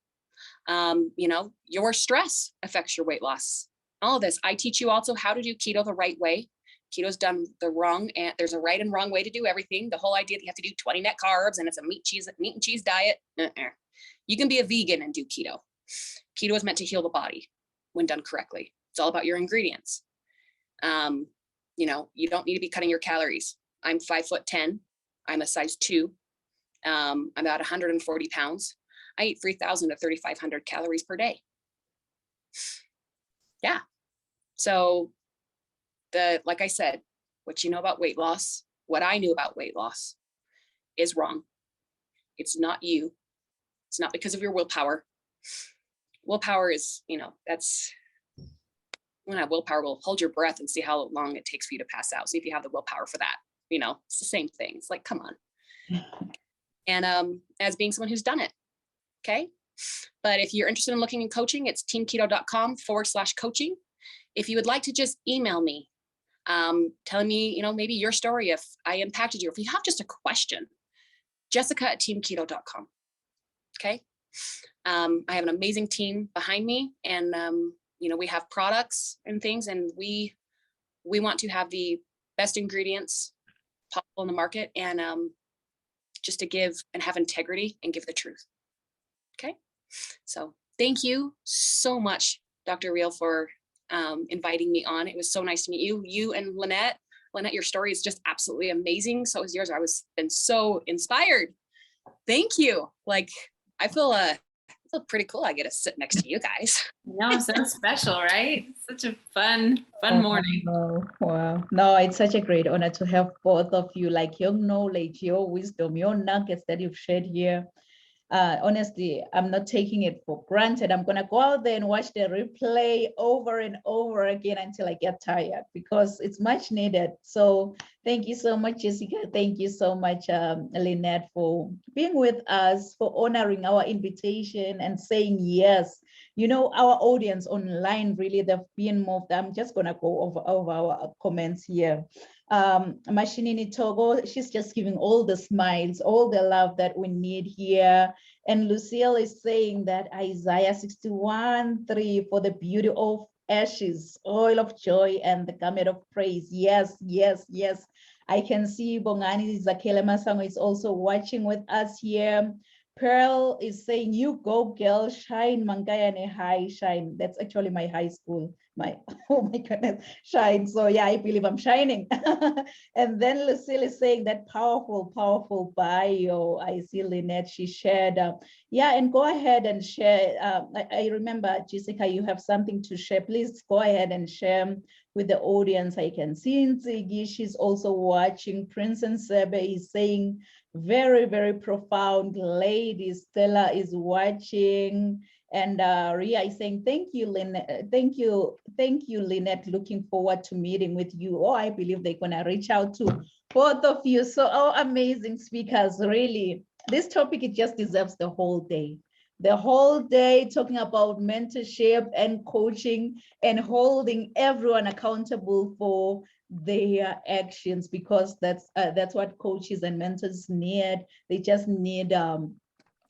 Your stress affects your weight loss. All of this. I teach you also how to do keto the right way. Keto's done the wrong, and there's a right and wrong way to do everything. The whole idea that you have to do 20 net carbs and it's a meat and cheese diet. You can be a vegan and do keto. Keto is meant to heal the body when done correctly. It's all about your ingredients. You don't need to be cutting your calories. I'm 5'10". I'm a size 2. I'm about 140 pounds. I eat 3,000 to 3,500 calories per day. Yeah. So like I said, what you know about weight loss, what I knew about weight loss is wrong. It's not you. It's not because of your willpower. Willpower is, that's when I have willpower, we'll hold your breath and see how long it takes for you to pass out. See if you have the willpower for that. It's the same thing. It's like, come on. And as being someone who's done it. Okay. But if you're interested in looking in coaching, it's teamketo.com/coaching. If you would like to just email me, telling me, maybe your story, if I impacted you, or if you have just a question, Jessica@teamketo.com. Okay. I have an amazing team behind me, and, we have products and things, and we want to have the best ingredients possible in the market, and just to give and have integrity and give the truth. Okay. So thank you so much, Dr. Rial, for inviting me on. It was so nice to meet you. You and Lynette. Lynette, your story is just absolutely amazing. So is yours. I was been so inspired. Thank you. I feel pretty cool. I get to sit next to you guys. No, so special, right? Such a fun morning. Wow. No, it's such a great honor to have both of you, your knowledge, your wisdom, your nuggets that you've shared here. Honestly, I'm not taking it for granted. I'm going to go out there and watch the replay over and over again until I get tired, because it's much needed. So thank you so much, Jessica. Thank you so much, Lynette, for being with us, for honoring our invitation and saying yes. Our audience online, really, they've been moved. I'm just going to go over our comments here. Mashinini Togo, she's just giving all the smiles, all the love that we need here. And Lucille is saying that Isaiah 61:3 for the beauty of ashes, oil of joy, and the garment of praise. Yes, yes, yes. I can see Bongani Zakele Masango is also watching with us here. Pearl is saying, you go girl, shine, Mangayane high, shine. That's actually my high school. Oh my goodness, shine. So yeah, I believe I'm shining. And then Lucille is saying that powerful bio. I see Lynette, she shared. Yeah, and go ahead and share. I remember, Jessica, you have something to share. Please go ahead and share with the audience. I can see Nzigi, she's also watching. Prince and Sebe is saying, very profound lady. Stella is watching. And Ria is saying, thank you, Lynette. Thank you, Lynette. Looking forward to meeting with you. Oh, I believe they're gonna reach out to both of you. So, oh, amazing speakers, really. This topic, it just deserves the whole day. The whole day talking about mentorship and coaching and holding everyone accountable for their actions, because that's what coaches and mentors need. They just need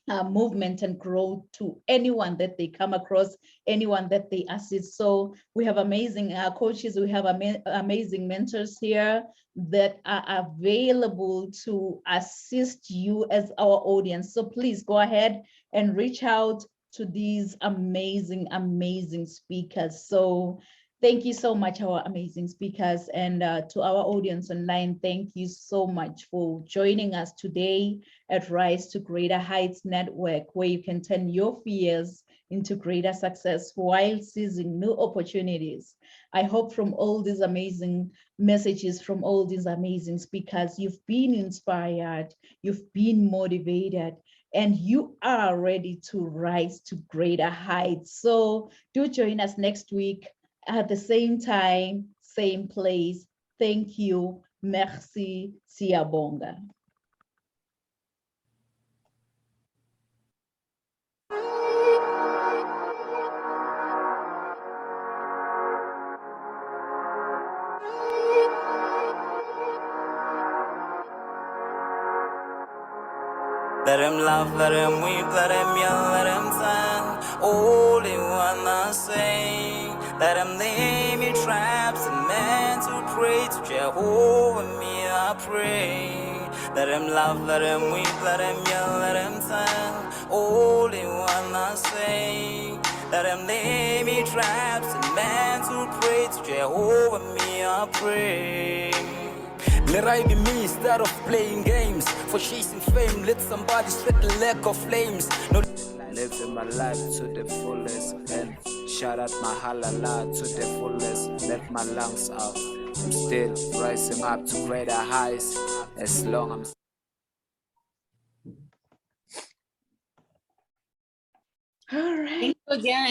movement and growth to anyone that they come across, anyone that they assist. So we have amazing coaches, we have amazing mentors here that are available to assist you as our audience. So please go ahead and reach out to these amazing speakers. So thank you so much, our amazing speakers, and to our audience online, thank you so much for joining us today at Rise to Greater Heights Network, where you can turn your fears into greater success while seizing new opportunities. I hope from all these amazing messages, from all these amazing speakers, you've been inspired, you've been motivated, and you are ready to rise to greater heights. So do join us next week at the same time, same place. Thank you. Merci. Siyabonga. Let him laugh, let him weep, let him yell, let him sing. Only one I sing. Let him lay me traps and men to pray to Jehovah me I pray. Let him laugh, let him weep, let him yell, let him sing. Only one I sing. Let him lay me traps and men to pray to Jehovah me I pray. Let I be me instead of playing games. For chasing fame, let somebody sweat the lack of flames. No, living my life to the fullest and shout out my halala to the fullest. Let my lungs out. I'm still rising up to greater heights as long as All right. Thank you again.